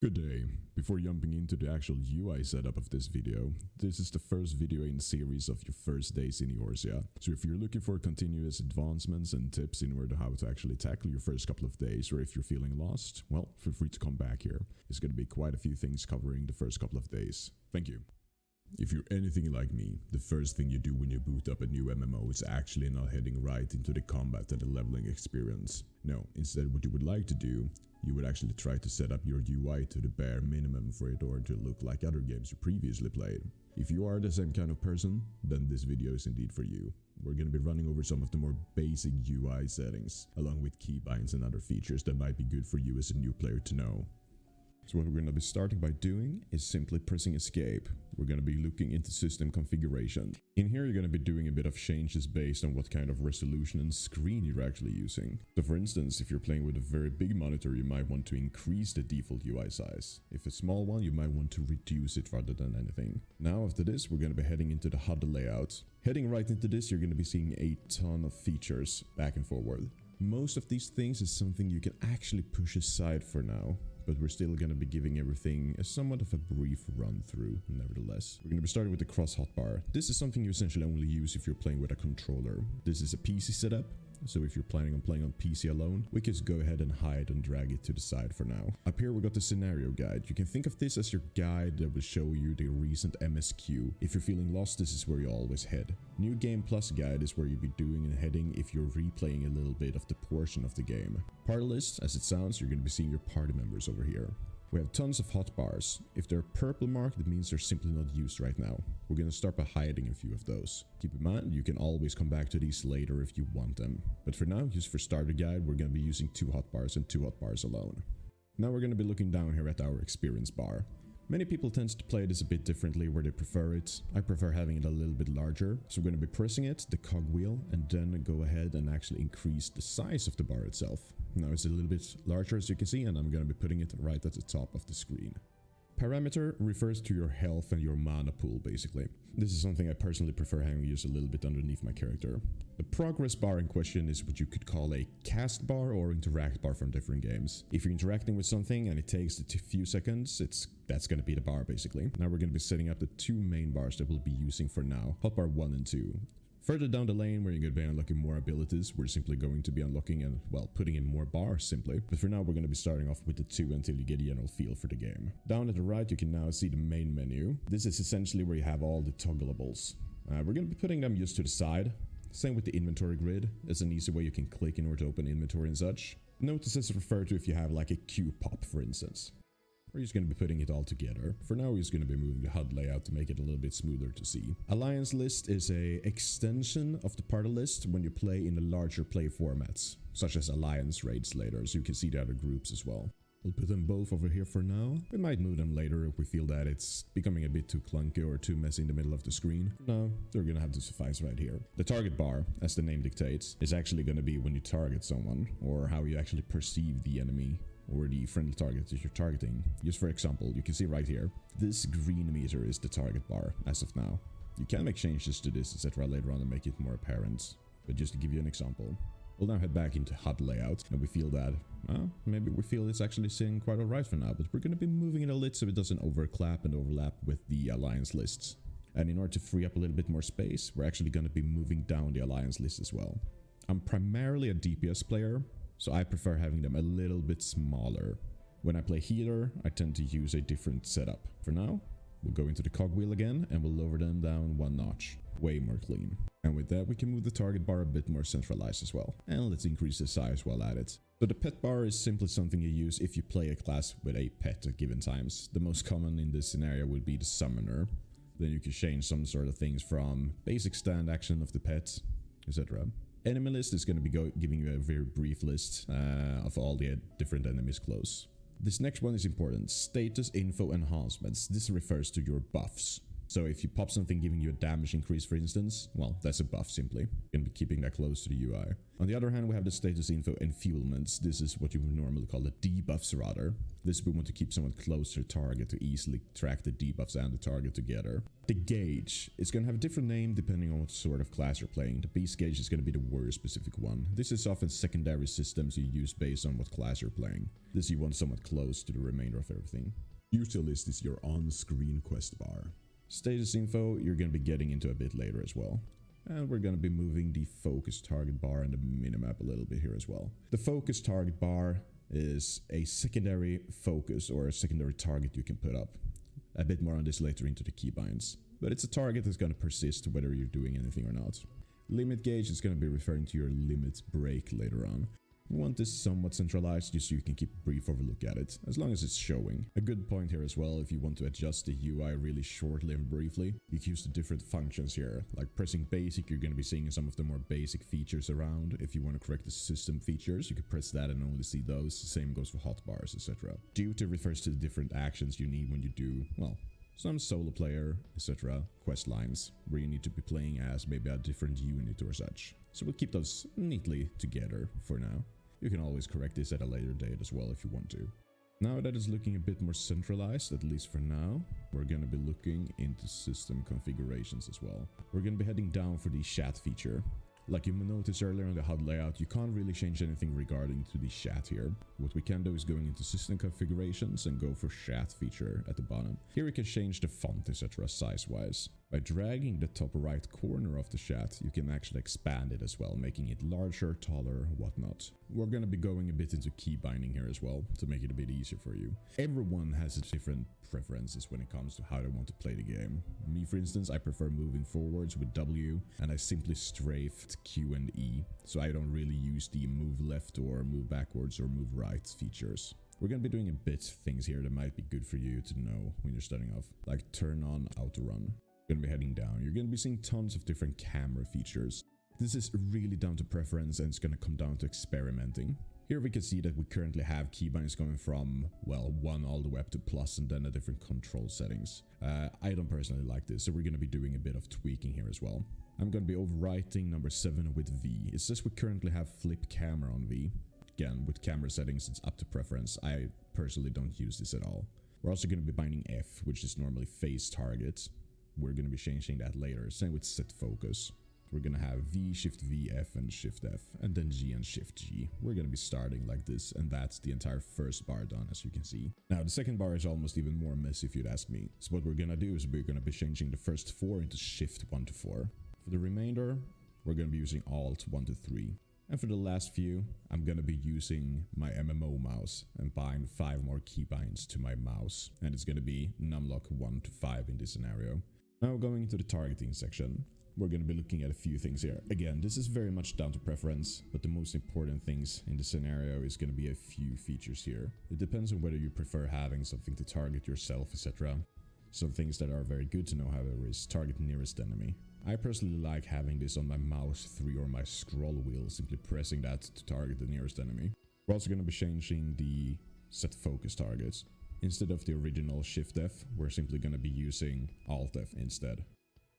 Good day. Before jumping into the actual UI setup of this video, this is the first video in the series of your first days in EORZEA. So if you're looking for continuous advancements and tips in order to how to actually tackle your first couple of days, or if you're feeling lost, well, feel free to come back here. There's going to be quite a few things covering the first couple of days. Thank you. If you're anything like me, the first thing you do when you boot up a new MMO is actually not heading right into the combat and the leveling experience. No, instead what you would like to do, you would actually try to set up your UI to the bare minimum for it or to look like other games you previously played. If you are the same kind of person, then this video is indeed for you. We're going to be running over some of the more basic UI settings, along with keybinds and other features that might be good for you as a new player to know. So what we're going to be starting by doing is simply pressing escape. We're going to be looking into system configuration. In here you're going to be doing a bit of changes based on what kind of resolution and screen you're actually using. So for instance, if you're playing with a very big monitor, you might want to increase the default UI size. If a small one, you might want to reduce it rather than anything. Now after this, we're going to be heading into the HUD layout. Heading right into this, you're going to be seeing a ton of features back and forward. Most of these things is something you can actually push aside for now, but we're still going to be giving everything a somewhat of a brief run through nevertheless. We're going to be starting with the cross hotbar. This is something you essentially only use if you're playing with a controller. This is a PC setup, so if you're planning on playing on PC alone, we can just go ahead and hide and drag it to the side for now. Up here we got the scenario guide. You can think of this as your guide that will show you the recent MSQ. If you're feeling lost, this is where you always head. New Game Plus guide is where you'll be doing and heading if you're replaying a little bit of the portion of the game. Party list, as it sounds, you're going to be seeing your party members over here. We have tons of hotbars. If they're purple marked, it means they're simply not used right now. We're going to start by hiding a few of those. Keep in mind, you can always come back to these later if you want them. But for now, just for starter guide, we're going to be using 2 hotbars and 2 hotbars alone. Now we're going to be looking down here at our experience bar. Many people tend to play this a bit differently where they prefer it. I prefer having it a little bit larger. So we're going to be pressing it, the cogwheel, and then go ahead and actually increase the size of the bar itself. Now it's a little bit larger as you can see, and I'm going to be putting it right at the top of the screen. Parameter refers to your health and your mana pool basically. This is something I personally prefer having used a little bit underneath my character. The progress bar in question is what you could call a cast bar or interact bar from different games. If you're interacting with something and it takes a few seconds, that's going to be the bar basically. Now we're going to be setting up the 2 main bars that we'll be using for now, hotbar 1 and 2. Further down the lane where you're going to be unlocking more abilities, we're simply going to be unlocking and, well, putting in more bars simply. But for now, we're going to be starting off with the 2 until you get a general feel for the game. Down at the right, you can now see the main menu. This is essentially where you have all the toggleables. We're going to be putting them just to the side. Same with the inventory grid. It's an easy way you can click in order to open inventory and such. Notice this is referred to if you have like a queue pop, for instance. We're just going to be putting it all together. For now, we're just going to be moving the HUD layout to make it a little bit smoother to see. Alliance list is a extension of the party list when you play in the larger play formats, such as alliance raids later, so you can see the other groups as well. We'll put them both over here for now. We might move them later if we feel that it's becoming a bit too clunky or too messy in the middle of the screen. No, they're going to have to suffice right here. The target bar, as the name dictates, is actually going to be when you target someone, or how you actually perceive the enemy or the friendly target that you're targeting. Just for example, you can see right here, this green meter is the target bar as of now. You can make changes to this, etc. later on and make it more apparent, but just to give you an example. We'll now head back into HUD layout, and we feel that, maybe we feel it's actually sitting quite alright for now, but we're going to be moving it a little so it doesn't overlap with the alliance lists. And in order to free up a little bit more space, we're actually going to be moving down the alliance list as well. I'm primarily a DPS player, so I prefer having them a little bit smaller. When I play healer, I tend to use a different setup. For now, we'll go into the cogwheel again and we'll lower them down 1 notch. Way more clean. And with that, we can move the target bar a bit more centralized as well. And let's increase the size while at it. So the pet bar is simply something you use if you play a class with a pet at given times. The most common in this scenario would be the summoner. Then you can change some sort of things from basic stand action of the pet, etc. Enemy list is going to be giving you a very brief list of all the different enemies close. This next one is important. Status info enhancements. This refers to your buffs. So if you pop something giving you a damage increase, for instance, well, that's a buff simply. You're going to be keeping that close to the UI. On the other hand, we have the status info and fuelments. This is what you would normally call the debuffs rather. This we want to keep someone close to the target to easily track the debuffs and the target together. The gauge is going to have a different name depending on what sort of class you're playing. The beast gauge is going to be the warrior specific one. This is often secondary systems you use based on what class you're playing. This you want somewhat close to the remainder of everything. Utilist is your on-screen quest bar. Status info you're going to be getting into a bit later as well. And we're going to be moving the focus target bar and the minimap a little bit here as well. The focus target bar is a secondary focus or a secondary target you can put up. A bit more on this later into the keybinds. But it's a target that's going to persist whether you're doing anything or not. Limit gauge is going to be referring to your limit break later on. We want this somewhat centralized just so you can keep a brief overlook at it, as long as it's showing. A good point here as well, if you want to adjust the UI really shortly and briefly, you can use the different functions here. Like pressing basic, you're going to be seeing some of the more basic features around. If you want to correct the system features, you can press that and only see those. The same goes for hotbars, etc. Duty refers to the different actions you need when you do, well, some solo player, etc. quest lines, where you need to be playing as maybe a different unit or such. So we'll keep those neatly together for now. You can always correct this at a later date as well if you want to. Now that it's looking a bit more centralized, at least for now, we're going to be looking into system configurations as well. We're going to be heading down for the chat feature. Like you noticed earlier on the HUD layout, you can't really change anything regarding to the chat here. What we can do is going into system configurations and go for chat feature at the bottom. Here we can change the font, etc. size wise. By dragging the top right corner of the chat, you can actually expand it as well, making it larger, taller, whatnot. We're going to be going a bit into key binding here as well, to make it a bit easier for you. Everyone has different preferences when it comes to how they want to play the game. Me, for instance, I prefer moving forwards with W, and I simply strafed Q and E, so I don't really use the move left or move backwards or move right features. We're going to be doing a bit things here that might be good for you to know when you're starting off, like turn on auto run. Going to be heading down. You're going to be seeing tons of different camera features. This is really down to preference and it's going to come down to experimenting. Here we can see that we currently have keybinds going from, well, 1 all the way up to plus and then a different control settings. I don't personally like this, so we're going to be doing a bit of tweaking here as well. I'm going to be overwriting number 7 with V. It says we currently have flip camera on V. Again, with camera settings, it's up to preference. I personally don't use this at all. We're also going to be binding F, which is normally face target. We're going to be changing that later. Same with set focus. We're going to have V, Shift V, F, and Shift F, and then G and Shift G. We're going to be starting like this, and that's the entire first bar done, as you can see. Now, the second bar is almost even more messy if you'd ask me. So what we're going to do is we're going to be changing the first 4 into Shift 1 to 4. For the remainder, we're going to be using Alt 1 to 3. And for the last few, I'm going to be using my MMO mouse and bind 5 more keybinds to my mouse. And it's going to be numlock 1 to 5 in this scenario. Now going into the targeting section, we're going to be looking at a few things here. Again, this is very much down to preference, but the most important things in the scenario is going to be a few features here. It depends on whether you prefer having something to target yourself, etc. Some things that are very good to know, however, is target nearest enemy. I personally like having this on my mouse 3 or my scroll wheel, simply pressing that to target the nearest enemy. We're also going to be changing the set focus targets. Instead of the original Shift F, we're simply going to be using Alt F instead.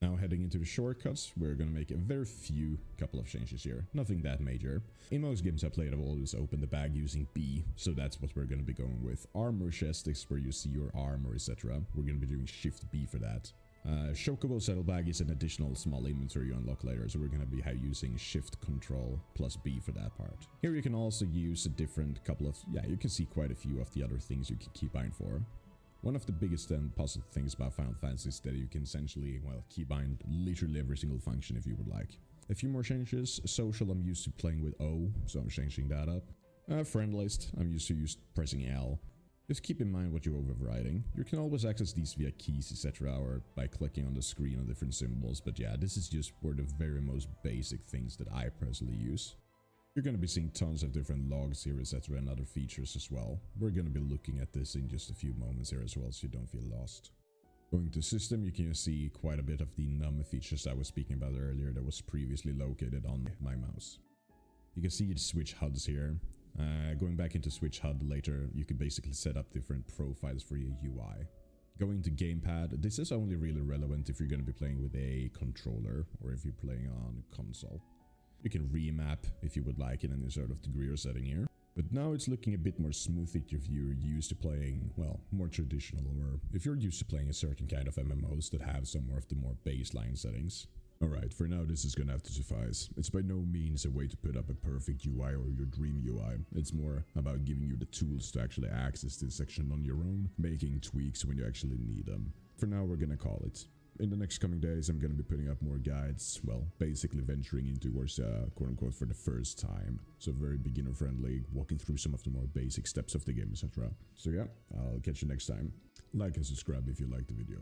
Now heading into the shortcuts, we're going to make a very few couple of changes here. Nothing that major. In most games I played, I've always opened the bag using B, so that's what we're going to be going with. Armor chest is where you see your armor, etc. We're going to be doing Shift B for that. Chocobo saddlebag is an additional small inventory you unlock later, so we're going to be using Shift Control plus B for that part. Here you can also use a different couple of, you can see quite a few of the other things you can keybind for. One of the biggest and positive things about Final Fantasy is that you can essentially, keybind literally every single function if you would like. A few more changes. Social, I'm used to playing with O, so I'm changing that up. Friend list, I'm used to pressing L. Just keep in mind what you're overriding. You can always access these via keys, etc. or by clicking on the screen on different symbols, but yeah, this is just for the very most basic things that I personally use. You're going to be seeing tons of different logs here, etc. and other features as well. We're going to be looking at this in just a few moments here as well, so you don't feel lost. Going to system, you can see quite a bit of the num features I was speaking about earlier that was previously located on my mouse. You can see the switch HUDs here. Going back into switch HUD later, you can basically set up different profiles for your UI. Going to gamepad, this is only really relevant if you're going to be playing with a controller or if you're playing on console. You can remap if you would like in any sort of degree or setting here. But now it's looking a bit more smooth if you're used to playing, well, more traditional, or if you're used to playing a certain kind of MMOs that have some of the more baseline settings. Alright, for now this is gonna have to suffice. It's by no means a way to put up a perfect UI or your dream UI. It's more about giving you the tools to actually access this section on your own, making tweaks when you actually need them. For now we're gonna call it. In the next coming days I'm gonna be putting up more guides, well, basically venturing into EORZEA quote unquote for the first time. So very beginner friendly, walking through some of the more basic steps of the game, etc. So yeah, I'll catch you next time. Like and subscribe if you liked the video.